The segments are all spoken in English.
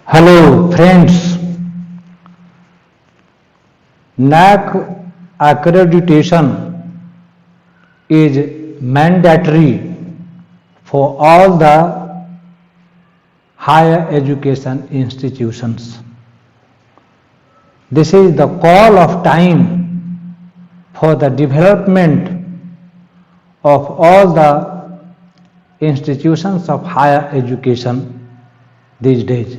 Hello friends, NAAC accreditation is mandatory for all the higher education institutions. This is the call of time for the development of all the institutions of higher education these days.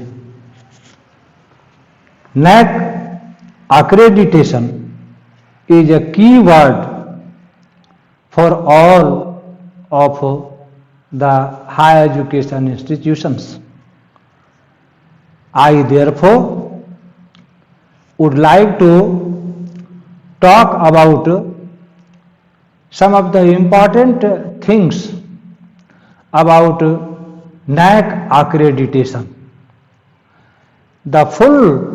NAAC accreditation is a key word for all of the higher education institutions. I therefore would like to talk about some of the important things about NAAC accreditation. The full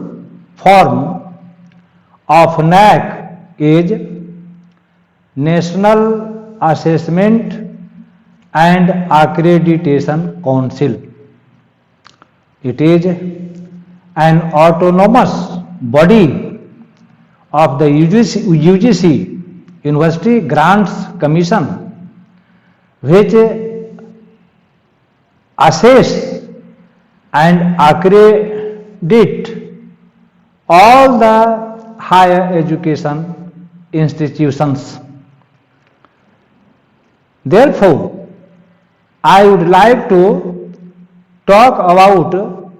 form of NAAC is National Assessment and Accreditation Council. It is an autonomous body of the UGC University Grants Commission, which assess and accredit all the higher education institutions. Therefore, I would like to talk about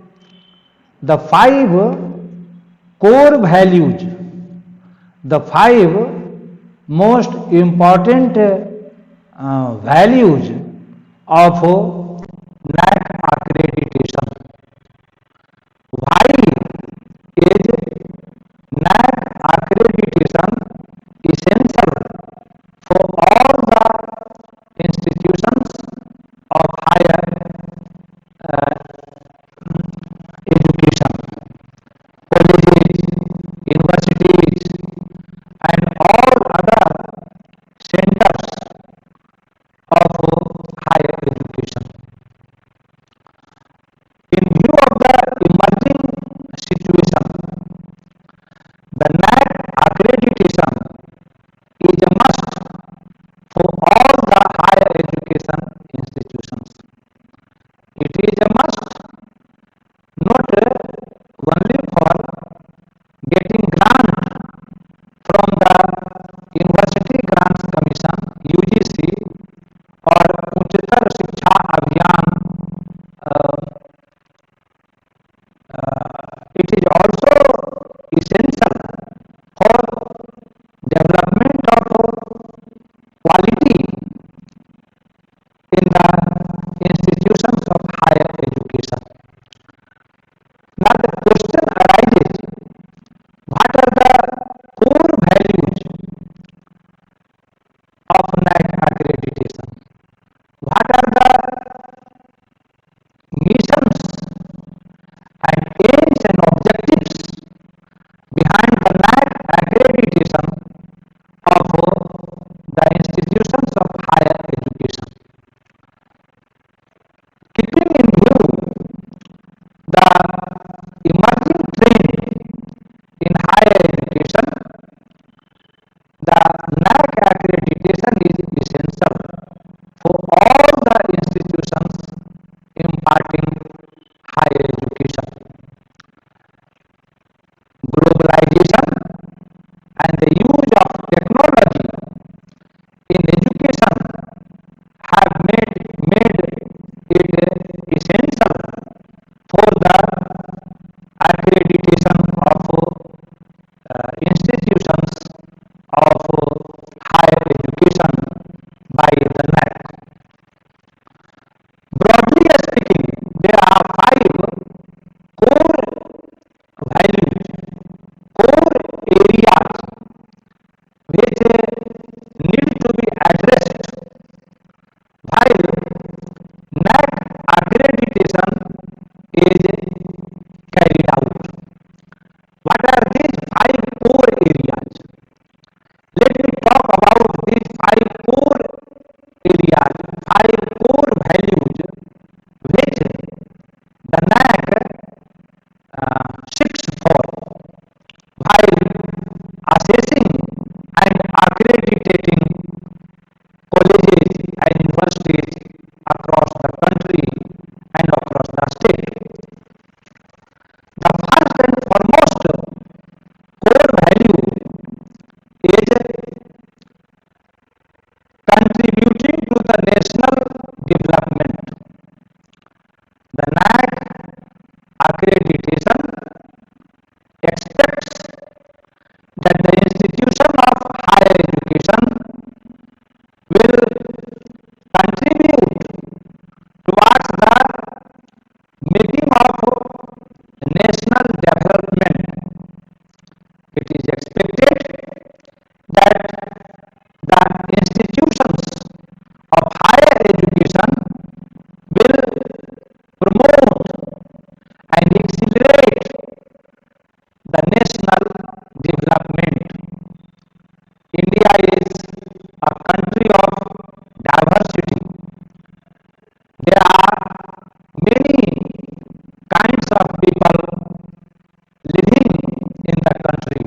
the 5 core values, the 5 most important values of NAAC accreditation. Why is NAAC accreditation essential for all the institutions of higher education, colleges, universities, and all other centers of higher education? In view of the emerging situation, the NAAC accreditation is a must for all the higher education institutions. It is a must not only for getting grant from the University Grants Commission UGC or उच्चतर शिक्षा अभियान, it is also essential for development of quality in the institutions of higher education. Now the question arises, what are the core values of NAAC accreditation? What are the missions and aims and objectives behind the NAAC accreditation of the institutions of higher education? Keeping in view the emerging trend in higher education, the NAAC accreditation is essential for all the institutions imparting higher education. Globalization and the use of technology in education have made it essential for the accreditation of institutions of higher education by the NAAC. Broadly speaking, there are 5 core values, core areas which need to be addressed while NAAC accreditation is carried out. What are these 5 core areas? Let me talk about these 5 core areas development. The NAAC Accreditation expects that the institution of higher education will contribute towards the making of national development. It is expected that the institutions of higher education will promote and accelerate the national development. India is a country of diversity. There are many kinds of people living in the country.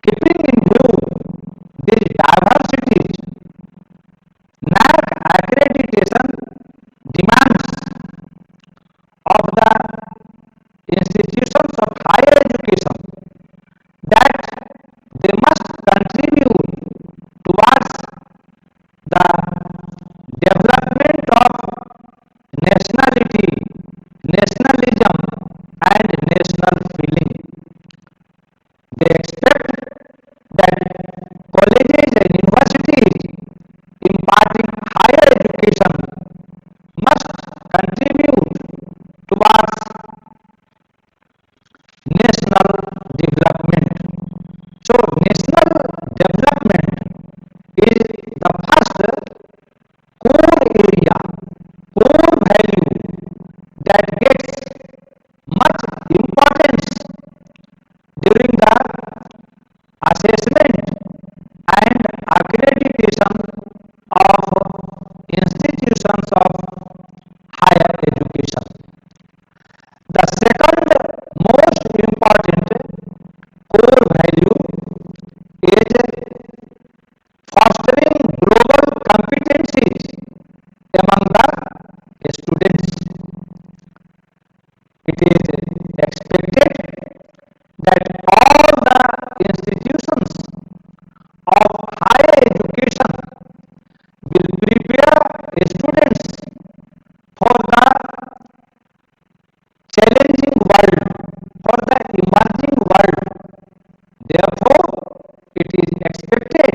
Keeping in view these diversities, NAAC accreditation demands of the institutions of higher education that they must contribute towards the development of nationality, nationalism and national feeling. They expect that colleges and universities imparting higher education must contribute towards national development. So national development is the first core area, core value that gets much importance during the assessment and accreditation of institutions of higher education. The second most important core value is fostering global competencies among the students. It is expected that all the institutions of higher education will prepare students for the challenging world, for the emerging world. Therefore, it is expected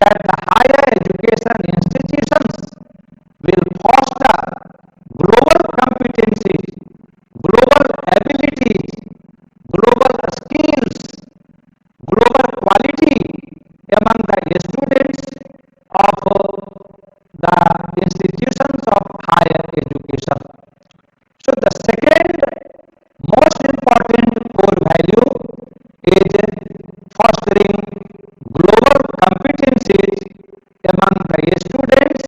that the higher education institutions will foster global competencies, global abilities, global skills, global quality among the students of the institutions of higher education. So the second most important core value is fostering global competencies among the students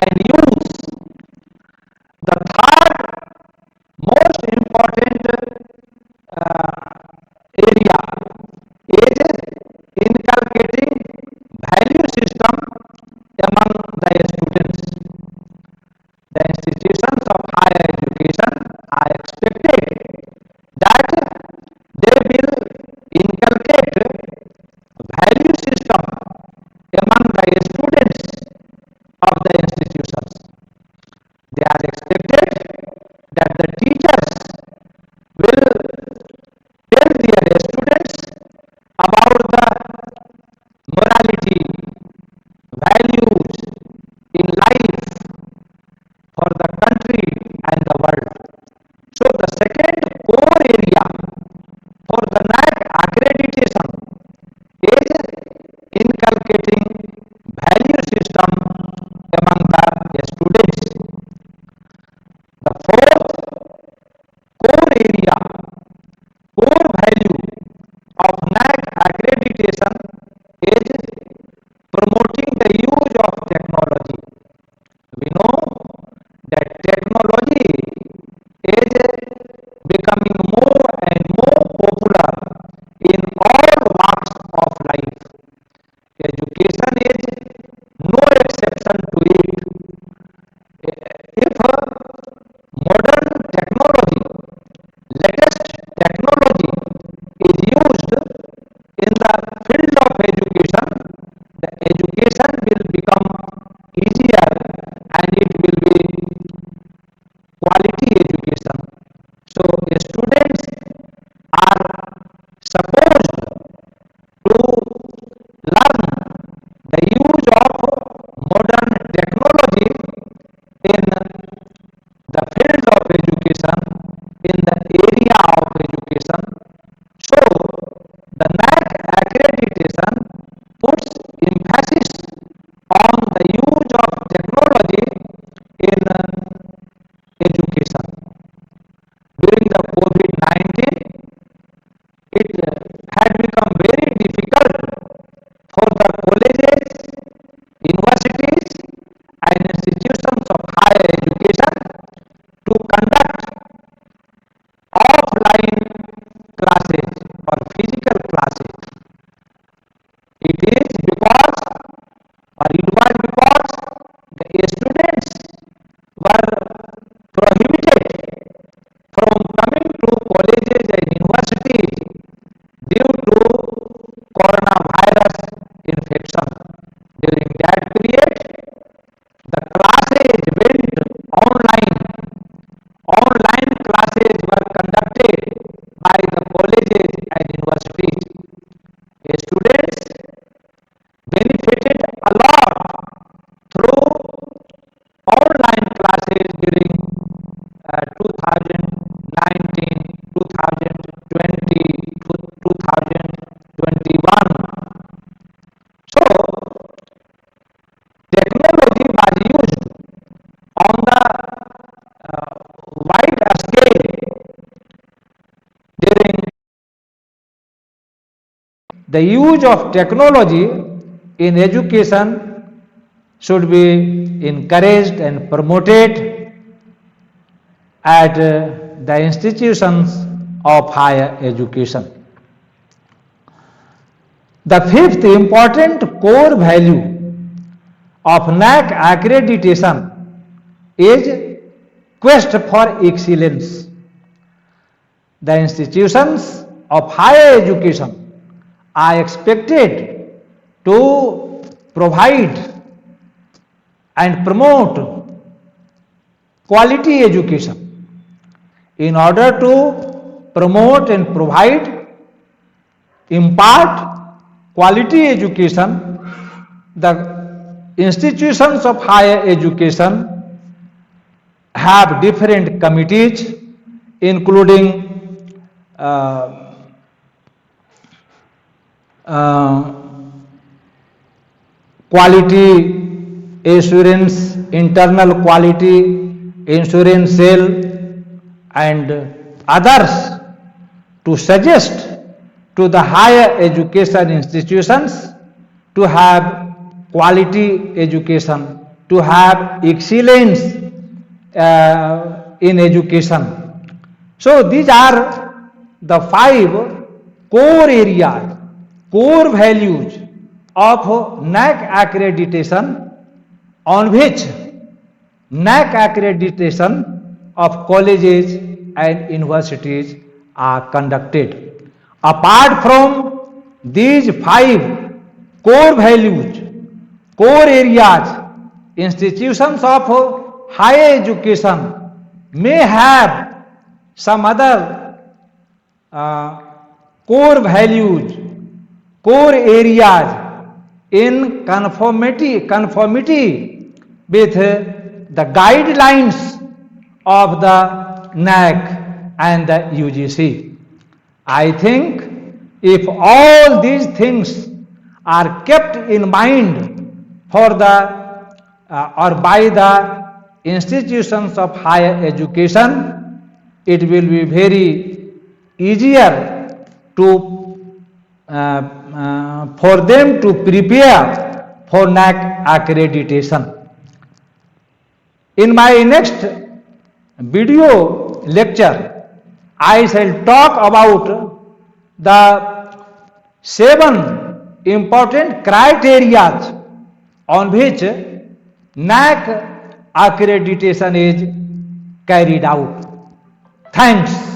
and youth. The third most important area is inculcating value system among the students. The institutions of higher education are expected that they will inculcate value system among the students of the institutions. They are expected that the teachers will tell their students about the morality, values in life for the country and the world. So the second core area for the NAAC accreditation is inculcating value system among the students. The fourth core area, core value of NAAC accreditation is promoting the use of technology. We know that technology is becoming more and more popular in all walks of life. Education is no exception to it. If modern technology, latest technology is used in the field of education, the education will become easier supposed to learn the use of modern technology in the field of education, in the area of education. So, the NAAC accreditation puts emphasis on the use of technology in education. During the COVID-19, it had become very difficult for the colleges, universities and institutions of higher education to conduct offline classes or physical classes. It was because the students were prohibited from coming to colleges and universities due to coronavirus infection. During that period, the classes went online. Online classes were conducted by the colleges and universities. Students benefited a lot through online classes during 2019, 2020, 2021. So, technology was used on the wide scale during. The use of technology in education should be encouraged and promoted at the institutions of higher education. The fifth important core value of NAAC accreditation is quest for excellence. The institutions of higher education are expected to provide and promote quality education. In order to promote and provide, impart quality education, the institutions of higher education have different committees, including quality assurance, internal quality assurance cell and others to suggest to the higher education institutions to have quality education, to have excellence in education. So these are the 5 core areas, core values of NAAC accreditation, on which NAAC accreditation of colleges and universities are conducted. Apart from these 5 core values, core areas, institutions of higher education may have some other core values, core areas in conformity with the guidelines of the NAAC and the UGC. I think if all these things are kept in mind for the or by the institutions of higher education, it will be very easier to for them to prepare for NAAC accreditation. In my next video lecture, I shall talk about the 7 important criteria on which NAAC accreditation is carried out. Thanks.